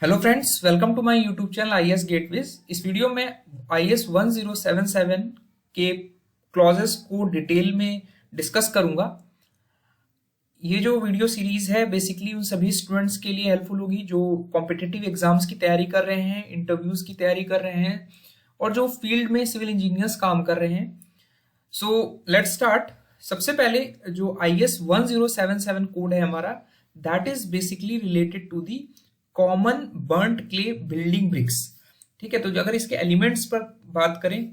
Hello friends, welcome to my YouTube channel IES-GATEWiz। इस video में IES 1077 के clauses को डिटेल में डिस्कस करूंगा। ये जो वीडियो सीरीज है बेसिकली उन सभी स्टूडेंट्स के लिए हेल्पफुल होगी जो कॉम्पिटिटिव एग्जाम्स की तैयारी कर रहे हैं, इंटरव्यूज की तैयारी कर रहे हैं और जो फील्ड में सिविल इंजीनियर्स काम कर रहे हैं। So let's start. सबसे पहले जो IES 1077 कोड है हमारा, that is basically related to the common burnt clay building bricks. ठीक है, तो अगर इसके एलिमेंट्स पर बात करें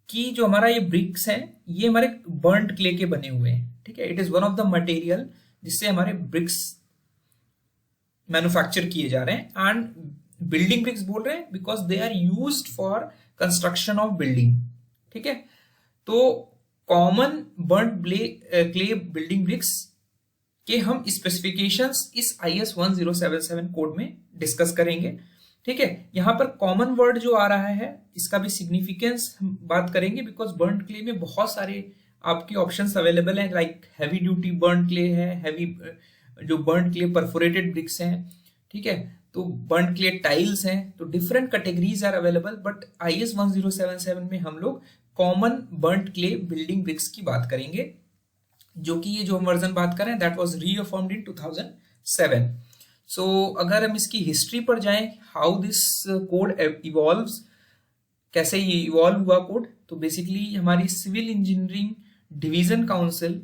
कि जो हमारा ये ब्रिक्स हैं ये हमारे बर्न्ट क्ले के बने हुए हैं। ठीक है, it is one of the material जिससे हमारे ब्रिक्स मैन्युफैक्चर किए जा रहे हैं। एंड बिल्डिंग ब्रिक्स बोल रहे हैं because they are used for construction of building. ठीक है, तो common burnt clay building bricks कि हम स्पेसिफिकेशंस इस IES 1077 कोड में डिस्कस करेंगे। ठीक है, यहां पर कॉमन वर्ड जो आ रहा है इसका भी सिग्निफिकेंस हम बात करेंगे बिकॉज बर्न्ट क्ले में बहुत सारे आपके ऑप्शंस अवेलेबल हैं, like heavy duty burnt clay है, हैवी जो बर्न्ट क्ले परफोरेटेड ब्रिक्स हैं। ठीक है, तो बर्न्ट क्ले टाइल्स हैं, तो different categories are available. But IES 1077 में हम लोग common burnt clay building bricks की बात करेंगे, जो कि ये जो हम वर्जन बात कर रहे हैं दैट वाज रीअफर्म्ड इन 2007। सो अगर हम इसकी हिस्ट्री पर जाएं, हाउ दिस कोड इवॉल्व्स, कैसे ये इवॉल्व हुआ कोड, तो बेसिकली हमारी सिविल इंजीनियरिंग डिवीजन काउंसिल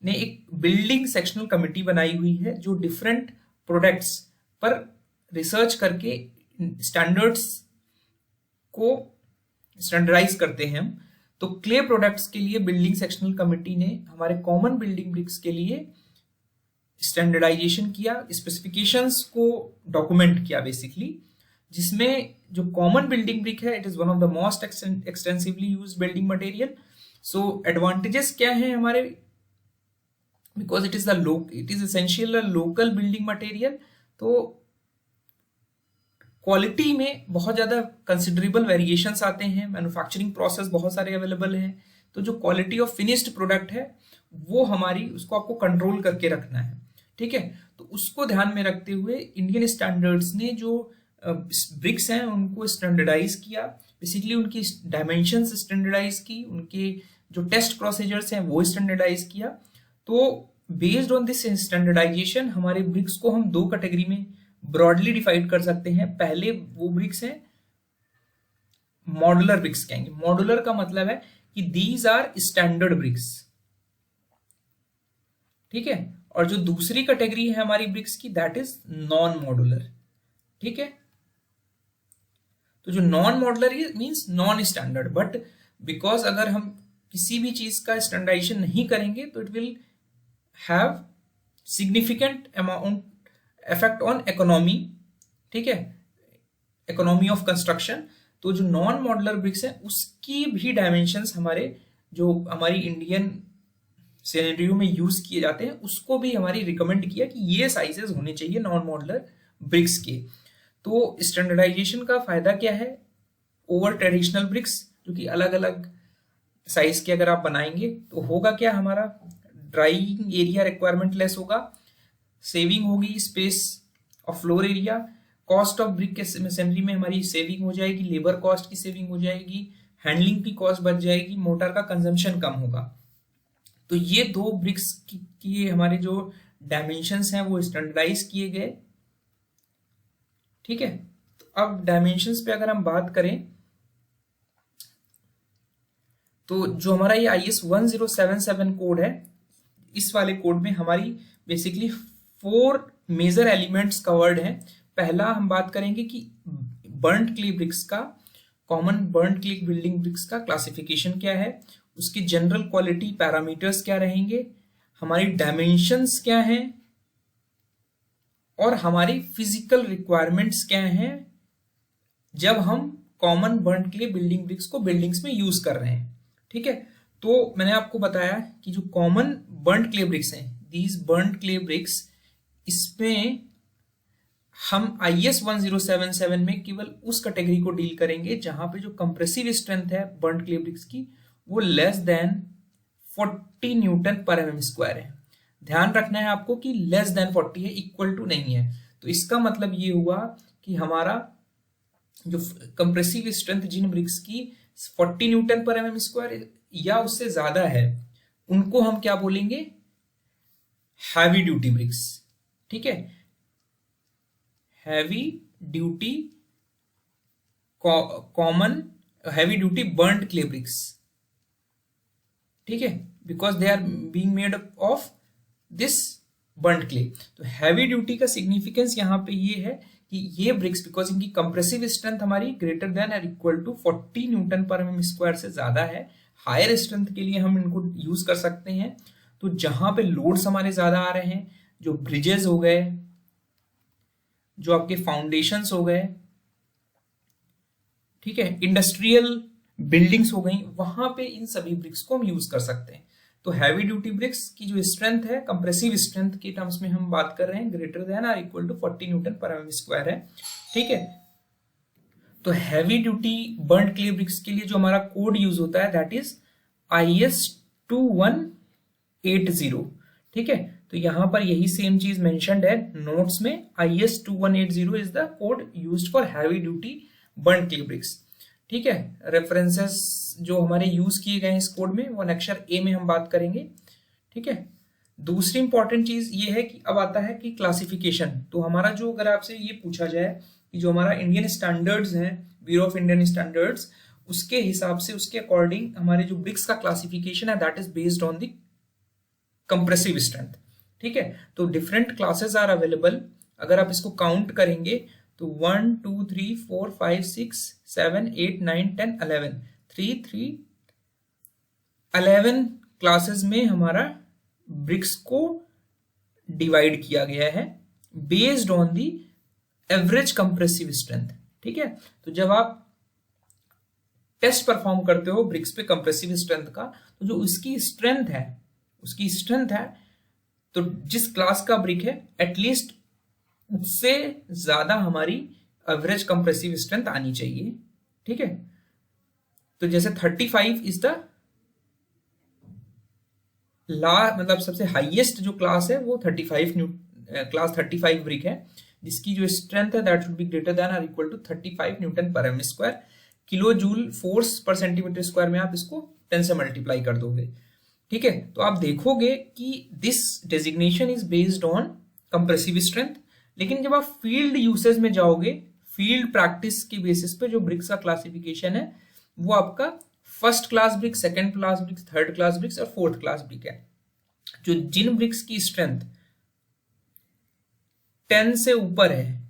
ने एक बिल्डिंग सेक्शनल कमिटी बनाई हुई है जो डिफरेंट प्रोडक्ट्स पर रिसर्च करके स्टैंडर्ड्स को स्टैंडर्डाइज करते हैं हम। तो क्ले प्रोडक्ट्स के लिए बिल्डिंग सेक्शनल कमिटी ने हमारे कॉमन बिल्डिंग ब्रिक्स के लिए स्टैंडर्डाइजेशन किया, स्पेसिफिकेशंस को डॉक्यूमेंट किया बेसिकली, जिसमें जो कॉमन बिल्डिंग ब्रिक है it is one of the most extensively used building material. So advantages क्या हैं हमारे, because it is essential local building material, तो क्वालिटी में बहुत ज़्यादा कंसिडरेबल वेरिएशंस आते हैं, मैन्युफैक्चरिंग प्रोसेस बहुत सारे अवेलेबल हैं, तो जो क्वालिटी ऑफ फिनिश्ड प्रोडक्ट है वो हमारी उसको आपको कंट्रोल करके रखना है। ठीक है, तो उसको ध्यान में रखते हुए इंडियन स्टैंडर्ड्स ने जो ब्रिक्स हैं उनको स्टैंडर्डाइज किया, बेसिकली उनकी डायमेंशंस स्टैंडर्डाइज की, उनके जो टेस्ट प्रोसीजर्स हैं वो स्टैंडर्डाइज किया। तो बेस्ड ऑन दिस स्टैंडर्डाइजेशन हमारे ब्रिक्स को हम दो कैटेगरी में ब्रॉडली डिवाइड कर सकते हैं। पहले वो ब्रिक्स हैं मॉड्यूलर ब्रिक्स कहेंगे। मॉड्यूलर का मतलब है कि दीज आर स्टैंडर्ड ब्रिक्स। ठीक है, और जो दूसरी कैटेगरी है हमारी ब्रिक्स की दैट इज नॉन मॉड्यूलर। ठीक है, तो जो non modular means non standard, but because अगर हम किसी भी चीज का स्टैंडर्डाइजेशन नहीं करेंगे तो it will have significant amount effect on economy. ठीक है, इकोनॉमी ऑफ कंस्ट्रक्शन। तो जो नॉन मॉड्यूलर ब्रिक्स है उसकी भी डायमेंशंस हमारे जो हमारी इंडियन सिनेरियो में यूज किए जाते हैं उसको भी हमारी रिकमेंड किया कि ये साइजेस होने चाहिए नॉन मॉड्यूलर ब्रिक्स के। तो स्टैंडर्डाइजेशन का फायदा क्या है ओवर ट्रेडिशनल ब्रिक्स, जो कि अलग अलग साइज के अगर आप बनाएंगे तो होगा क्या, हमारा ड्राइंग एरिया रिक्वायरमेंट लेस होगा, सेविंग होगी space of floor area, cost of brick के मशीनरी में हमारी सेविंग हो जाएगी, लेबर कॉस्ट की सेविंग हो जाएगी, हैंडलिंग की कॉस्ट बच जाएगी, मोटर का कंजम्पशन कम होगा। तो ये दो ब्रिक्स की हमारे जो डायमेंशंस हैं वो स्टैंडर्डाइज किए गए। ठीक है, तो अब डायमेंशंस पे अगर हम बात करें तो जो हमारा ये IES 1077 कोड है, इस वाले कोड में हमारी बेसिकली 4 मेजर एलिमेंट्स कवर्ड हैं। पहला हम बात करेंगे कि बर्न्ट क्ले ब्रिक्स का, common burnt clay building bricks का क्लासिफिकेशन क्या है, उसकी जनरल क्वालिटी पैरामीटर्स क्या रहेंगे, हमारी डायमेंशंस क्या हैं और हमारी फिजिकल रिक्वायरमेंट्स क्या हैं जब हम common burnt clay building bricks को बिल्डिंग्स में यूज कर रहे हैं। ठीक है, तो मैंने आपको बताया कि जो कॉमन बर्न्ट क्ले ब्रिक्स हैं, दीज बर्न्ट क्ले ब्रिक्स, इसमें हम IES 1077 में केवल उस कैटेगरी को डील करेंगे जहां पे जो कंप्रेसिव स्ट्रेंथ है बर्न्ट क्ले ब्रिक्स की वो लेस देन 40 न्यूटन पर mm स्क्वायर है। ध्यान रखना है आपको कि लेस देन 40 है, इक्वल टू नहीं है। तो इसका मतलब ये हुआ कि हमारा जो कंप्रेसिव स्ट्रेंथ जिन ब्रिक्स की 40 न्यूटन पर एमएम स्क्वायर या उससे ज्यादा है, उनको हम क्या बोलेंगे? Heavy duty bricks. ठीक है, heavy duty common heavy duty burnt clay bricks. ठीक है, because they are being made of this burnt clay. तो हैवी ड्यूटी का सिग्निफिकेंस यहां पे ये है कि ये ब्रिक्स बिकॉज इनकी कंप्रेसिव स्ट्रेंथ हमारी ग्रेटर देन और equal to 40 newton per mm square से ज्यादा है, हायर स्ट्रेंथ के लिए हम इनको यूज कर सकते हैं। तो जहां पे लोड्स हमारे ज्यादा आ रहे हैं, जो ब्रिजेस हो गए, जो आपके फाउंडेशंस हो गए, ठीक है, इंडस्ट्रियल बिल्डिंग्स हो गई, वहां पे इन सभी ब्रिक्स को हम यूज कर सकते हैं। तो हैवी ड्यूटी ब्रिक्स की जो स्ट्रेंथ है, कंप्रेसिव स्ट्रेंथ के टर्म्स में हम बात कर रहे हैं, ग्रेटर देन और equal to 40 newton per mm square है। ठीक है, तो heavy duty burnt clay bricks के लिए जो हमारा कोड यूज होता है दैट इज IES-2180। ठीक है, तो यहां पर यही सेम चीज मेंशन्ड है नोट्स में, IES-2180 is the code used for heavy duty burnt clay bricks. ठीक है, रेफरेंसेस जो हमारे यूज किए गए हैं इस कोड में वो अक्षर ए में हम बात करेंगे। ठीक है, दूसरी इंपॉर्टेंट चीज ये है कि अब आता है कि क्लासिफिकेशन। तो हमारा जो, अगर आपसे ये पूछा जाए कि जो हमारा इंडियन स्टैंडर्ड्स हैं, ब्यूरो ऑफ इंडियन स्टैंडर्ड्स, उसके हिसाब से, उसके अकॉर्डिंग हमारे जो ब्रिक्स का क्लासिफिकेशन है that is based on the compressive strength. ठीक है, तो डिफरेंट क्लासेस आर अवेलेबल। अगर आप इसको काउंट करेंगे तो 1 2 3 4 5 6 7 8 9 10 11 11 क्लासेस में हमारा ब्रिक्स को डिवाइड किया गया है based on the average compressive strength. ठीक है, तो जब आप टेस्ट परफॉर्म करते हो ब्रिक्स पे कंप्रेसिव स्ट्रेंथ का, तो जो उसकी स्ट्रेंथ है, तो जिस क्लास का ब्रिक है एटलीस्ट उससे ज्यादा हमारी एवरेज कंप्रेसिव स्ट्रेंथ आनी चाहिए। ठीक है, तो जैसे 35 इज द मतलब सबसे हाईएस्ट जो क्लास है वो 35 क्लास 35 ब्रिक है, जिसकी जो स्ट्रेंथ है that should be greater than और equal to 35 newton per m square. Kilo joule force per centimetre square में आप इसको 10 से मल्टीप्लाई कर दोगे। ठीक है, तो आप देखोगे कि this designation is based on compressive strength. लेकिन जब आप फील्ड यूसेज में जाओगे, फील्ड प्रैक्टिस के बेसिस पे जो ब्रिक्स का क्लासिफिकेशन है वो आपका first class brick, second class brick, third class BRICS और फोर्थ क्लास ब्रिक है। जो जिन ब्रिक्स की स्ट्रेंथ 10 से ऊपर है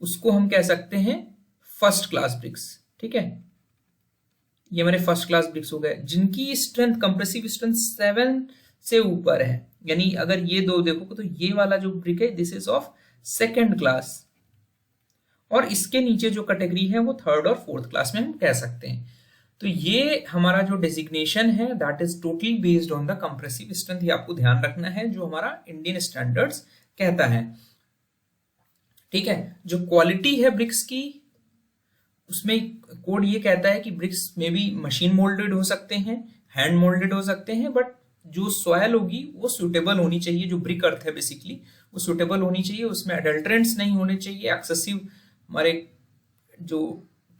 उसको हम कह सकते हैं फर्स्ट क्लास ब्रिक्स। ठीक है, ये हमारे फर्स्ट क्लास ब्रिक्स हो गए। जिनकी स्ट्रेंथ, कंप्रेसिव स्ट्रेंथ 7 से ऊपर है, यानी अगर ये दो देखोगे तो ये वाला जो ब्रिक है this is of second class, और इसके नीचे जो कैटेगरी है वो थर्ड और फोर्थ क्लास में हम कह सकते हैं। तो ये हमारा जो डेजिग्नेशन है that is totally based on the compressive strength. ये आपको ध्यान रखना है जो हमारा इंडियन स्टैंडर्ड्स कहता है। ठीक है, जो क्वालिटी है ब्रिक्स की उसमें कोड ये कहता है कि ब्रिक्स में भी मशीन मोल्डेड हो सकते हैं, हैंड मोल्डेड हो सकते हैं, बट जो सॉयल होगी वो सुटेबल होनी चाहिए। जो ब्रिक अर्थ है बेसिकली वो सुटेबल होनी चाहिए, उसमें अडल्ट्रेंट्स नहीं होने चाहिए, एक्सेसिव हमारे जो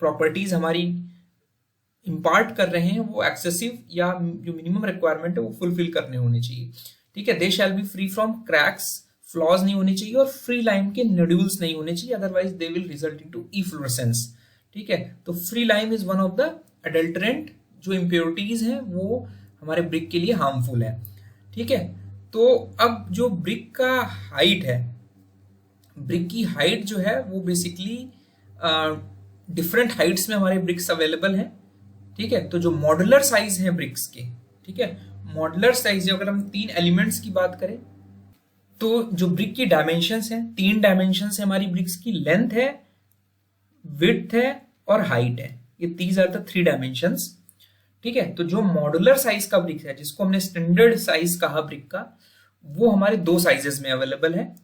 प्रॉपर्टीज हमारी इंपार्ट कर रहे हैं वो एक्सेसिव या जो मिनिमम रिक्वायरमेंट है वो फुलफिल करने होने चाहिए। ठीक है, they shall be free from cracks, flaws नहीं होने चाहिए और फ्री लाइम के नोड्यूल्स नहीं होने चाहिए, otherwise they will result into efflorescence. ठीक है, तो free lime is one of the adulterant, जो इम्प्योरिटीज हैं वो हमारे ब्रिक के लिए हार्मफुल है। ठीक है, तो अब जो ब्रिक का हाइट है, ब्रिक की हाइट जो है वो बेसिकली डिफरेंट हाइट्स में हमारे ब्रिक्स अवेलेबल हैं। ठीक है, तो जो मॉड्यूलर साइज है ब्रिक्स के, ठीक है, मॉड्यूलर साइज अगर हम 3 एलिमेंट्स की बात करें तो जो ब्रिक की डायमेंशंस हैं, 3 डायमेंशंस है हमारी ब्रिक्स की, लेंथ है, विड्थ है और हाइट है। ये दीज आर द 3 डायमेंशंस। ठीक है, तो जो मॉड्यूलर साइज का ब्रिक है, जिसको हमने स्टैंडर्ड साइज कहा ब्रिक का, वो हमारे 2 साइजेस में अवेलेबल है।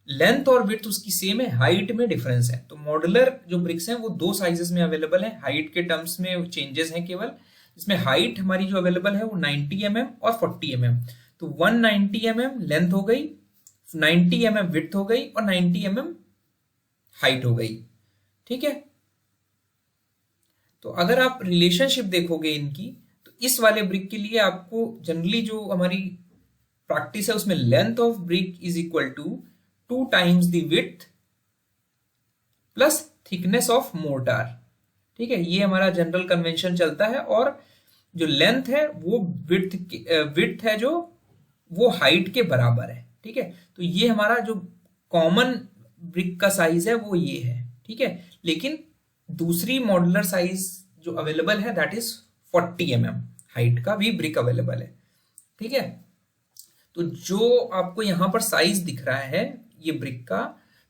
लेंथ और विड्थ उसकी सेम है, हाइट में डिफरेंस है। तो मॉड्यूलर जो ब्रिक्स हैं वो 2 साइजेस में अवेलेबल है, हाइट के टर्म्स में चेंजेस हैं केवल। इसमें हाइट हमारी जो अवेलेबल है वो 90 mm और 40 mm। तो 190 mm लेंथ हो गई, 90 mm विड्थ हो गई और 90 mm हाइट हो गई। ठीक है, तो अगर आप रिलेशनशिप देखोगे इनकी, तो इस वाले ब्रिक के लिए आपको जनरली जो हमारी प्रैक्टिस है उसमें length of brick is equal to 2 times the width plus thickness of mortar. ठीक है, ये हमारा जनरल कन्वेंशन चलता है, और जो लेंथ है वो विड्थ है जो वो हाइट के बराबर है। ठीक है, तो ये हमारा जो कॉमन ब्रिक का साइज है वो ये है। ठीक है, लेकिन दूसरी मॉड्यूलर साइज जो अवेलेबल है दैट इज 40 mm हाइट का भी ब्रिक अवेलेबल है। ठीक है, तो जो आपको यहां पर साइज दिख रहा है ये ब्रिक का,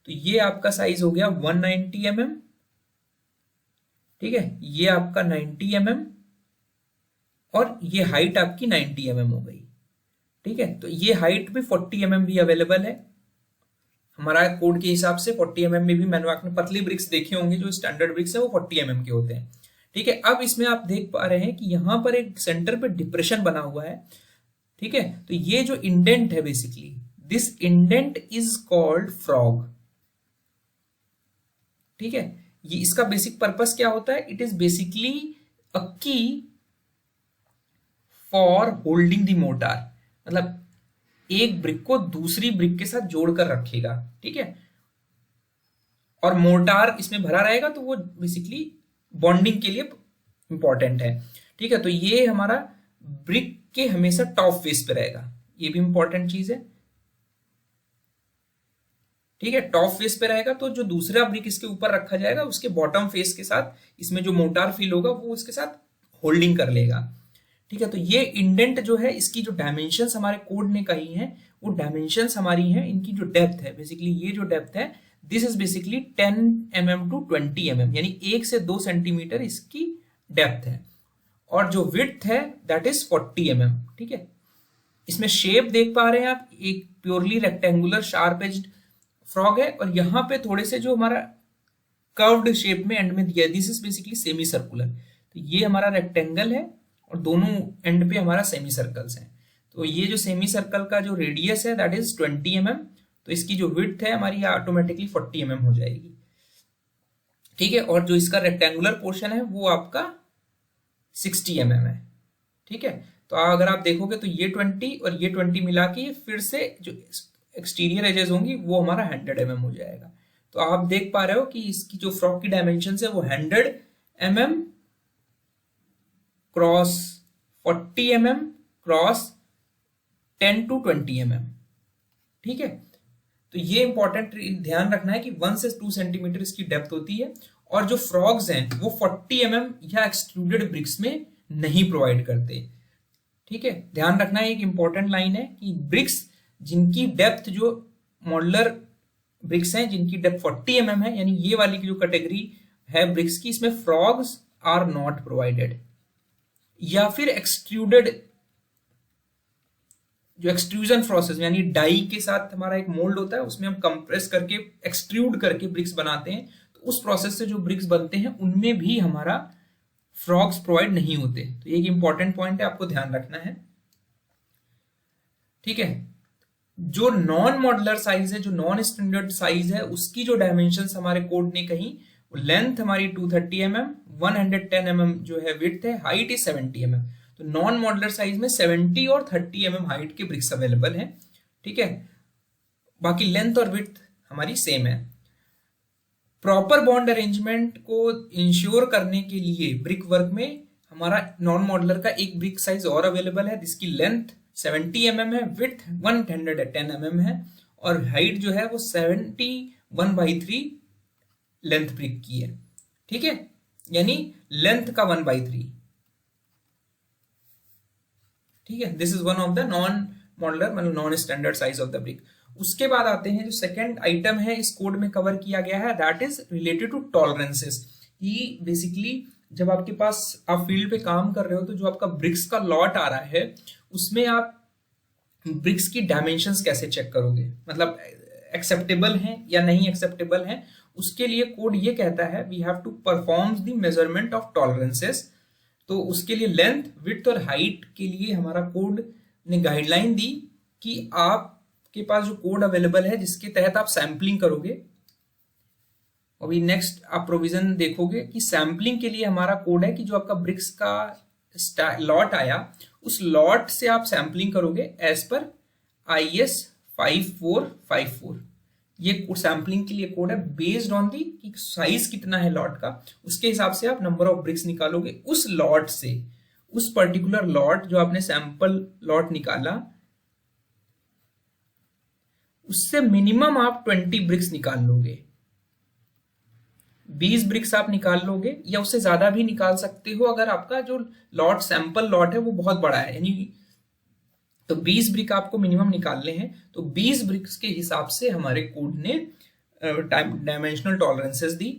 तो ये आपका साइज हो गया 190 mm। ठीक है, ये आपका 90 mm और ये हाइट आपकी 90 mm हो गई। ठीक है, तो ये हाइट भी 40 mm भी अवेलेबल है हमारा कोड के हिसाब से। 40 mm में भी मैंने आपने पतली ब्रिक्स देखे होंगे, जो स्टैंडर्ड ब्रिक्स है वो 40 mm के होते हैं। ठीक है, अब इसमें आप देख पा रहे हैं कि यहां पर एक सेंटर पे डिप्रेशन बना हुआ है। ठीक है, तो ये जो इंडेंट है basically this indent is called frog. ठीक है, ये इसका बेसिक पर्पस क्या होता है, इट इज बेसिकली अ की फॉर होल्डिंग द मोटार, मतलब एक ब्रिक को दूसरी ब्रिक के साथ जोड़कर रखेगा। ठीक है, और मोर्टार इसमें भरा रहेगा तो वो बेसिकली बॉन्डिंग के लिए इंपॉर्टेंट है। ठीक है, तो ये हमारा ब्रिक के हमेशा टॉप फेस पे रहेगा, ये भी इंपॉर्टेंट चीज है। ठीक है, टॉप फेस पे रहेगा तो जो दूसरा ब्रिक इसके ऊपर रखा जाएगा उसके बॉटम फेस के साथ इसमें जो मोटार फील होगा वो उसके साथ होल्डिंग कर लेगा। ठीक है, तो ये इंडेंट जो है इसकी जो डायमेंशंस हमारे कोड ने कही हैं वो डायमेंशंस हमारी हैं, इनकी जो डेप्थ है बेसिकली ये जो डेप्थ है this is basically 10 mm to 20 mm, यानी 1 से 2 सेंटीमीटर इसकी डेप्थ है, और जो विड्थ है दैट इज 40 mm। ठीक है, इसमें शेप देख पा रहे हैं आप, एक purely rectangular sharp aged frog है, और यहाँ पे थोड़े से जो हमारा कर्व्ड शेप में एंड में दिया है this is basically semi circular. तो ये हमारा रेक्टेंगल है और दोनों एंड पे हमारा सेमी सर्कल्स हैं। तो ये जो सेमी सर्कल का जो रेडियस है दैट इज 20 mm, तो इसकी जो विड्थ है हमारी ऑटोमेटिकली 40 mm हो जाएगी। ठीक है, और जो इसका रेक्टेंगुलर पोर्शन है वो आपका 60 mm है। ठीक है, तो अगर आप देखोगे तो ये 20 और ये 20 मिला के फिर से जो एक्सटीरियर एजेस होंगी वो हमारा 100 mm हो जाएगा। तो आप देख पा रहे हो कि इसकी जो फ्रॉक की डायमेंशन है वो 100 mm cross 40 mm cross 10 to 20 mm। ठीक है, तो ये इंपॉर्टेंट ध्यान रखना है कि 1 से 2 सेंटीमीटर इसकी डेप्थ होती है, और जो फ्रॉग्स हैं वो 40 mm या एक्सट्रूडेड ब्रिक्स में नहीं प्रोवाइड करते। ठीक है, ध्यान रखना है, एक इंपॉर्टेंट लाइन है कि ब्रिक्स जिनकी डेप्थ जो मॉडुलर ब्रिक्स हैं जिनकी डेप्थ 40 mm है, यानी ये वाली की जो कैटेगरी है ब्रिक्स की, इसमें फ्रॉग्स आर नॉट प्रोवाइडेड। या फिर एक्सट्रूडेड जो एक्सट्रूजन प्रोसेस यानी डाई के साथ हमारा एक मोल्ड होता है उसमें हम कंप्रेस करके एक्सट्रूड करके ब्रिक्स बनाते हैं, तो उस प्रोसेस से जो ब्रिक्स बनते हैं उनमें भी हमारा फ्रॉग्स प्रोवाइड नहीं होते। तो एक इंपॉर्टेंट पॉइंट है, आपको ध्यान रखना है। ठीक है, जो नॉन मॉडुलर साइज है, जो नॉन स्टैंडर्ड साइज है, उसकी जो डायमेंशंस हमारे कोड ने कही, लेंथ हमारी 230 mm, 110 mm जो है विड्थ है, हाइट इज 70 mm। तो नॉन मॉडुलर साइज में 70 और 30 mm हाइट के ब्रिक्स अवेलेबल हैं। ठीक है, बाकी लेंथ और विड्थ हमारी सेम है। प्रॉपर बॉन्ड अरेंजमेंट को इंश्योर करने के लिए ब्रिक वर्क में हमारा नॉन मॉडुलर का एक ब्रिक साइज और अवेलेबल है जिसकी लेंथ 70 mm है, विड्थ 110 mm है, और हाइट जो है वो 71/3 लेंथ ब्रिक की है। ठीक है, यानी लेंथ का 1/3। ठीक है, this is one of the non modular मतलब non standard size of the brick. उसके बाद आते हैं जो सेकंड आइटम है इस कोड में कवर किया गया है that is related to tolerances. ये बेसिकली जब आपके पास आप फील्ड पे काम कर रहे हो तो जो आपका ब्रिक्स का लॉट आ रहा है उसमें आप ब्रिक्स की डायमेंशंस कैसे चेक करोगे, मतलब एक्सेप्टेबल हैं या नहीं एक्सेप्टेबल हैं। उसके लिए कोड ये कहता है we have to perform the measurement of tolerances. तो उसके लिए लेंथ, विड्थ और हाइट के लिए हमारा कोड ने गाइडलाइन दी कि आपके पास जो कोड अवेलेबल है जिसके तहत आप सैंपलिंग करोगे अभी नेक्स्ट आप प्रोविजन देखोगे कि सैम्पलिंग के लिए हमारा कोड है कि जो आपका ब्रिक्स का लॉट आया उस लॉट से आप सैम्पलिंग करोगे एज पर IES 5454। ये सैम्पलिंग के लिए कोड है बेस्ड ऑन दी कि साइज कितना है लॉट का, उसके हिसाब से आप नंबर ऑफ ब्रिक्स निकालोगे उस लॉट से। उस पर्टिकुलर लॉट जो आपने सैंपल लॉट निकाला उससे मिनिमम आप 20 ब्रिक्स निकाल लोगे, 20 ब्रिक्स आप निकाल लोगे या उससे ज्यादा भी निकाल सकते हो अगर आपका जो लॉट सैंपल लॉट है वो बहुत बड़ा है, यानी तो 20 ब्रिक आपको मिनिमम निकालने हैं। तो 20 ब्रिक्स के हिसाब से हमारे कोड ने डायमेंशनल टॉलरेंसेस दी।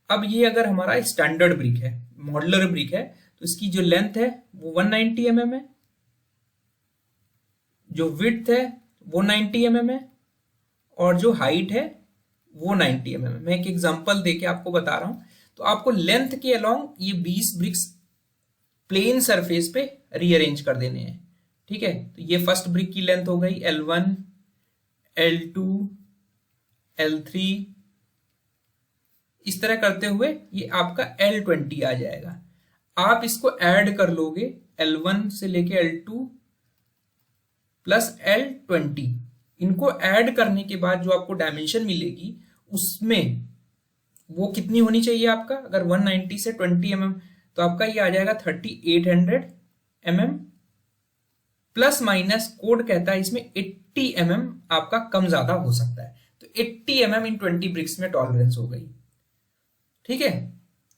अब ये अगर हमारा स्टैंडर्ड ब्रिक है, मॉडुलर ब्रिक है, तो इसकी जो लेंथ है वो 190 mm है, जो विड्थ है वो 90 mm है, और जो हाइट है वो 90 mm है। मैं एक एग्जांपल देके आपको बता रहा हूं। तो आपको लेंथ के अलोंग ये 20 ब्रिक्स प्लेन सरफेस पे रीअरेंज कर देने हैं, ठीक है। तो ये फर्स्ट ब्रिक की लेंथ हो गई L1, L2, L3, इस तरह करते हुए ये आपका L20 आ जाएगा। आप इसको ऐड कर लोगे L1 से लेके L2 प्लस L20, इनको ऐड करने के बाद जो आपको डायमेंशन मिलेगी उसमें वो कितनी होनी चाहिए आपका, अगर 190 से 20 mm तो आपका ये आ जाएगा 3800 mm, प्लस माइनस कोड कहता है इसमें 80 mm आपका कम ज्यादा हो सकता है। तो 80 mm इन 20 ब्रिक्स में टॉलरेंस हो गई, ठीक है।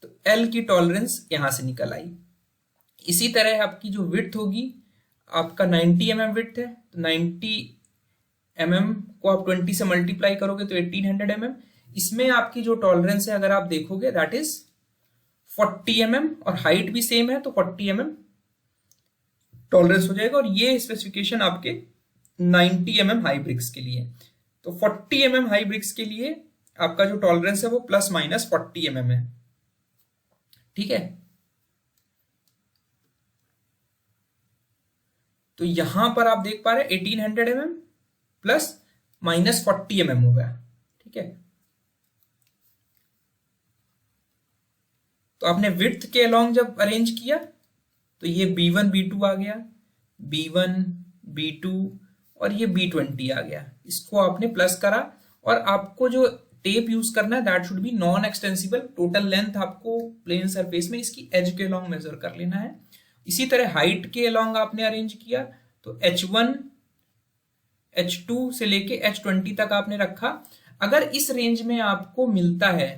तो L की टॉलरेंस यहां से निकल आई। इसी तरह आपकी जो विड्थ होगी, आपका 90 mm विड्थ है, तो 90 mm को आप 20 से मल्टीप्लाई करोगे तो 1800 mm। इसमें आपकी जो टॉलरेंस है अगर आप देखोगे दैट इज 40 mm, और हाइट भी सेम है तो 40 mm टॉलरेंस हो जाएगा। और ये स्पेसिफिकेशन आपके 90 mm हाई ब्रिक्स के लिए। तो 40 mm हाई ब्रिक्स के लिए आपका जो टॉलरेंस है वो प्लस माइनस 40 mm है, ठीक है। तो यहां पर आप देख पा रहे हैं 1800 mm प्लस माइनस 40 mm हो गया, ठीक है। तो आपने विड्थ के अलोंग जब अरेंज किया तो ये B1 B2 आ गया, B1 B2 और ये B20 आ गया। इसको आपने प्लस करा और आपको जो टेप यूज करना है that should B non extensible. Total length आपको प्लेन सरफेस में इसकी एज के अलोंग मेजर कर लेना है। इसी तरह हाइट के अलोंग आपने अरेंज किया तो H1 H2 से लेके H20 तक आपने रखा। अगर इस रेंज में आपको मिलता है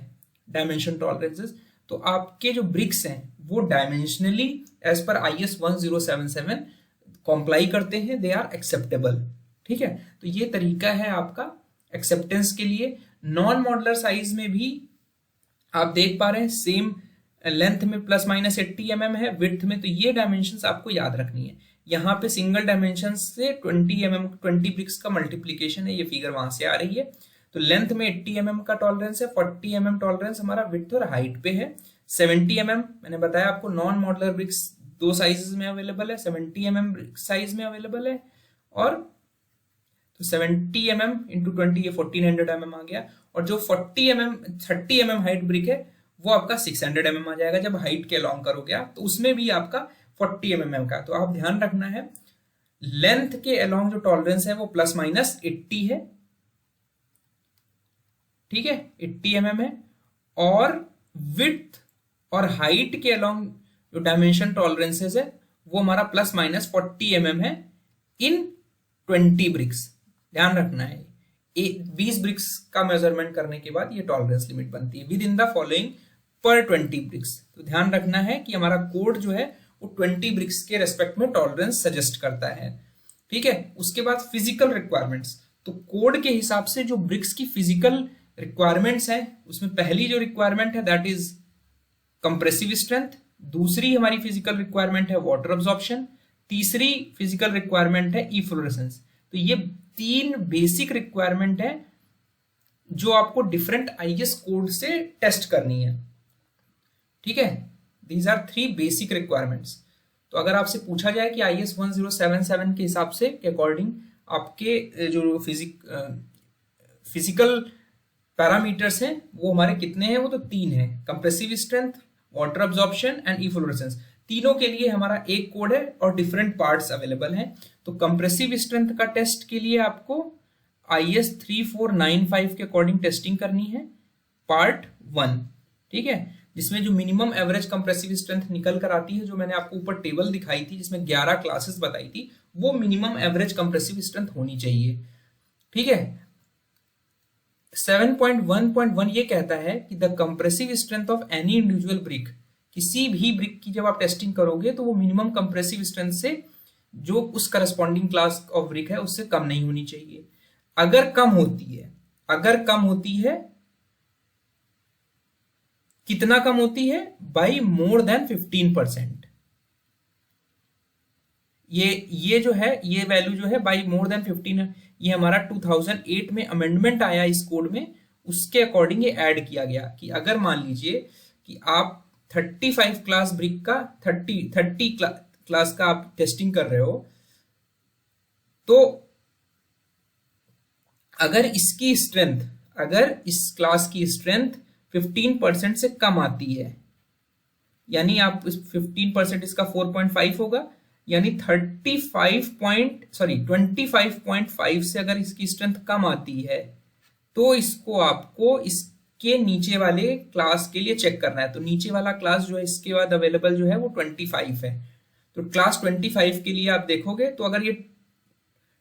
डायमेंशन टॉलरेंसेस तो आपके जो ब्रिक्स हैं वो dimensionally as per IES 1077 comply करते हैं, दे आर एक्सेप्टेबल, ठीक है। तो ये तरीका है आपका एक्सेप्टेंस के लिए। नॉन मॉडुलर साइज में भी आप देख पा रहे हैं सेम लेंथ में प्लस माइनस 80 mm है, विड्थ में तो ये डायमेंशंस आपको याद रखनी है। यहाँ पे सिंगल डायमेंशन से 20 ब्रिक्स का मल्टीप्लीकेशन है, ये फिगर वहां से आ रही है। तो लेंथ में 80 mm का टॉलरेंस है, 40 mm टॉलरेंस हमारा विड्थ और हाइट पे है। 70 mm मैंने बताया आपको नॉन मॉडुलर ब्रिक्स दो साइजेस में अवेलेबल है, 70 mm साइज में अवेलेबल है, और तो 70 mm इंटू 20 ये 1400 mm आ गया। और जो 30 mm हाइट ब्रिक है वो आपका 600 mm आ जाएगा जब हाइट के अलोंग करोगे आप, तो उसमें भी आपका 40 mm का। तो आप ध्यान रखना है लेंथ के अलोंग जो टॉलरेंस है वो प्लस माइनस 80 है, ठीक है, 80 mm है। और विड्थ और हाइट के अलोंग जो डायमेंशन टॉलरेंसेस है वो हमारा प्लस माइनस 40 mm है इन 20 ब्रिक्स। ध्यान रखना है 20 ब्रिक्स का मेजरमेंट करने के बाद ये टॉलरेंस लिमिट बनती है विद इन द फॉलोइंग पर 20 ब्रिक्स। तो ध्यान रखना है कि हमारा कोड जो है वो 20 ब्रिक्स के रेस्पेक्ट में टॉलरेंस सजेस्ट करता है, ठीक है। उसके बाद फिजिकल रिक्वायरमेंट्स, तो कोड के हिसाब से जो ब्रिक्स की फिजिकल रिक्वायरमेंट्स है उसमें पहली जो रिक्वायरमेंट है दैट इज कंप्रेसिव स्ट्रेंथ, दूसरी हमारी फिजिकल रिक्वायरमेंट है वाटर अब्जॉर्प्शन, तीसरी फिजिकल रिक्वायरमेंट है इफ्लोरेसेंस। तो ये तीन बेसिक रिक्वायरमेंट है जो आपको डिफरेंट IES कोड से टेस्ट करनी है, ठीक है। These are 3 basic requirements. तो अगर आपसे पूछा जाए कि IES 1077 के हिसाब से के अकॉर्डिंग आपके जो फिजिकल पैरामीटर्स हैं वो हमारे कितने हैं, वो तो 3 है, compressive strength, water absorption and efflorescence. तीनों के लिए हमारा एक कोड है और डिफरेंट पार्ट्स अवेलेबल हैं। तो कंप्रेसिव स्ट्रेंथ का टेस्ट के लिए आपको IES 3495 के अकॉर्डिंग टेस्टिंग करनी है, पार्ट 1, ठीक है, जिसमें जो मिनिमम एवरेज कंप्रेसिव स्ट्रेंथ निकल कर आती है, जो मैंने आपको ऊपर टेबल दिखाई थी जिसमें 11 क्लासेस बताई थी, वो मिनिमम एवरेज कंप्रेसिव स्ट्रेंथ होनी चाहिए, ठीक है। 7.1.1 ये कहता है कि the compressive strength of any individual brick, किसी भी ब्रिक की जब आप टेस्टिंग करोगे तो वो मिनिमम कंप्रेसिव स्ट्रेंथ से जो उस करस्पॉन्डिंग क्लास ऑफ ब्रिक है उससे कम नहीं होनी चाहिए। अगर कम होती है कितना कम होती है, बाई मोर देन 15%। ये जो है, ये वैल्यू जो है बाई मोर देन 15, ये हमारा 2008 में अमेंडमेंट आया इस कोड में, उसके अकॉर्डिंग ये ऐड किया गया कि अगर मान लीजिए कि आप 35 क्लास ब्रिक का 30 क्लास का आप टेस्टिंग कर रहे हो, तो अगर इस क्लास की स्ट्रेंथ 15% से कम आती है, यानी आप 15% इसका 4.5 होगा, यानी 25.5 से अगर इसकी स्ट्रेंथ कम आती है तो इसको आपको इसके नीचे वाले क्लास के लिए चेक करना है। तो नीचे वाला क्लास जो है इसके बाद अवेलेबल जो है वो 25 है। तो क्लास 25 के लिए आप देखोगे तो अगर ये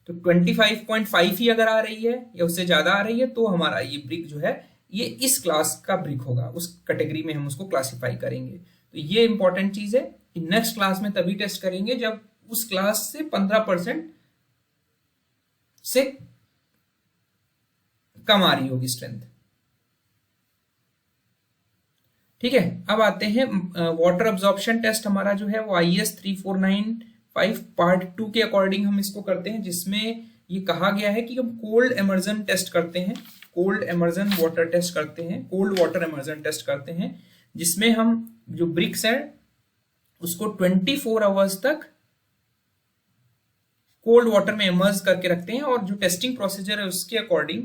तो 25.5 ही अगर आ रही है या उससे ज्यादा आ रही है तो हमारा ये ब्रिक जो है ये इस क्लास का ब्रिक होगा, उस कैटेगरी में हम उसको क्लासिफाई करेंगे। तो ये इंपॉर्टेंट चीज है कि नेक्स्ट क्लास में तभी टेस्ट करेंगे जब उस क्लास से 15% से कम आ रही होगी स्ट्रेंथ, ठीक है। अब आते हैं वाटर अब्जॉर्प्शन टेस्ट, हमारा जो है वो IES 3495 पार्ट 2 के अकॉर्डिंग हम इसको करते हैं, जिसमें ये कहा गया है कि हम कोल्ड इमर्जन टेस्ट करते हैं, कोल्ड वाटर इमर्जन टेस्ट करते हैं, जिसमें हम जो ब्रिक्स हैं उसको 24 आवर्स तक कोल्ड वाटर में इमर्ज करके रखते हैं। और जो टेस्टिंग प्रोसीजर है उसके अकॉर्डिंग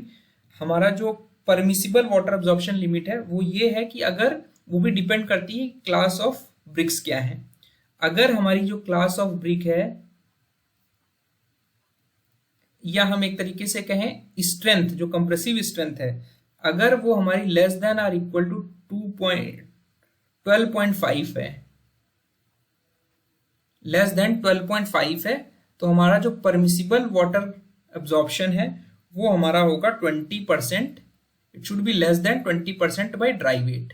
हमारा जो परमिसिबल वाटर अब्जॉर्प्शन लिमिट है वो ये है कि अगर वो भी डिपेंड करती है क्लास ऑफ ब्रिक्स क्या है। अगर हमारी जो क्लास ऑफ ब्रिक है, या हम एक तरीके से कहें स्ट्रेंथ, जो कंप्रेसिव स्ट्रेंथ है, अगर वो हमारी लेस देन और इक्वल टू 12.5 है, लेस देन 12.5 है, तो हमारा जो परमिसिबल वाटर एब्जॉर्प्शन है वो हमारा होगा 20%। It should be less than 20% by dry weight.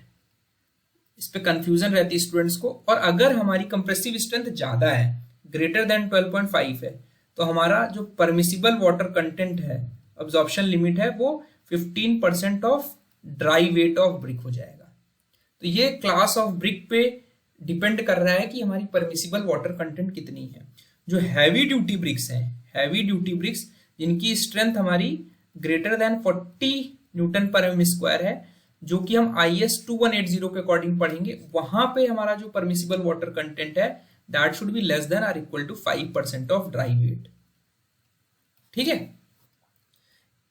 इस पे कंफ्यूजन रहती है स्टूडेंट्स को। और अगर हमारी कंप्रेसिव स्ट्रेंथ ज्यादा है, ग्रेटर देन 12.5 है, तो हमारा जो परमिसिबल वाटर कंटेंट है, अब्जॉर्प्शन लिमिट है, वो 15% of dry weight of brick हो जाएगा। तो ये क्लास ऑफ ब्रिक पे डिपेंड कर रहा है कि हमारी परमिसिबल वाटर कंटेंट कितनी है। जो हैवी ड्यूटी ब्रिक्स हैं, हैवी ड्यूटी ब्रिक्स जिनकी स्ट्रेंथ हमारी greater then 40 newton per m square है, जो कि हम IES 2180 के अकॉर्डिंग पढ़ेंगे, वहां पे हमारा जो परमिसिबल वाटर कंटेंट है that should be less than और equal to 5% of dry weight, ठीक है।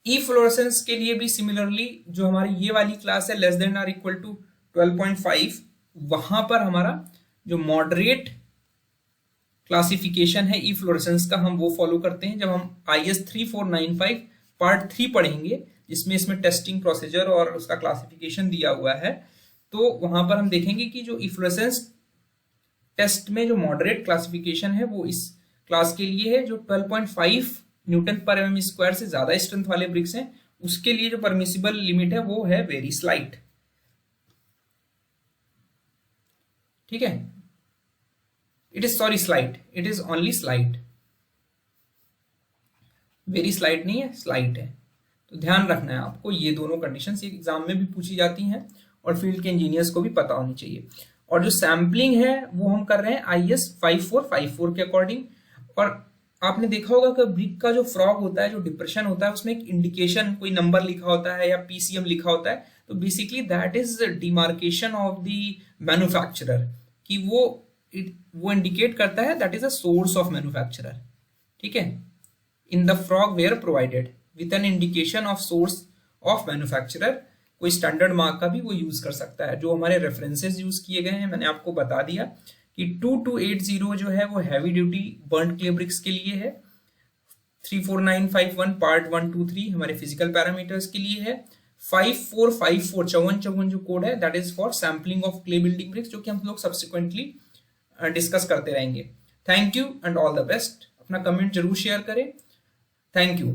इफ्लोरेसेंस के लिए भी सिमिलरली जो हमारी ये वाली क्लास है लेस देन और इक्वल टू 12.5, वहां पर हमारा जो मॉडरेट क्लासिफिकेशन है इफ्लोरेसेंस का, हम वो फॉलो करते हैं जब हम IES 3495 पार्ट 3 पढ़ेंगे, जिसमें इसमें टेस्टिंग प्रोसीजर और उसका क्लासिफिकेशन दिया हुआ है। तो वहां पर हम देखेंगे कि जो इफ्लोरेसेंस टेस्ट में जो मॉडरेट क्लासिफिकेशन है वो इस क्लास के लिए है, जो 12.5 न्यूटन पर एम स्क्वायर से ज्यादा स्ट्रेंथ वाले ब्रिक्स हैं, उसके लिए जो परमिसिबल लिमिट है वो है वेरी स्लाइट, ठीक है। It is only slight, very slight नहीं है, स्लाइट है। तो ध्यान रखना है आपको, ये दोनों कंडीशंस एग्जाम में भी पूछी जाती हैं और फील्ड के इंजीनियर्स को भी पता होनी चाहिए। और जो सैम्पलिंग है वो हम कर रहे हैं IES 5454 के अकॉर्डिंग। और आपने देखा होगा कि ब्रिक का जो फ्रॉग होता है, जो डिप्रेशन होता है, उसमें एक इंडिकेशन, कोई नंबर लिखा होता है या PCM लिखा होता है। तो basically that is demarcation of the manufacturer, कि वो इंडिकेट करता है that is a source of manufacturer, ठीक है। In the frog were provided with an indication of source of manufacturer, कोई स्टैंडर्ड मार्क का भी वो यूज कर सकता है। जो हमारे रेफरेंसेस यूज किए गए हैं मैंने आपको बता दिया कि 2280 जो है वो heavy duty burnt clay bricks के लिए है, 34951 पार्ट 123 हमारे फिजिकल पैरामीटर्स के लिए है, 5454 5454 जो कोड है that is for sampling of clay building bricks, जो कि हम लोग सब्सिक्वेंटली डिस्कस करते रहेंगे। Thank you and all the best. अपना कमेंट जरूर शेयर करें। Thank you.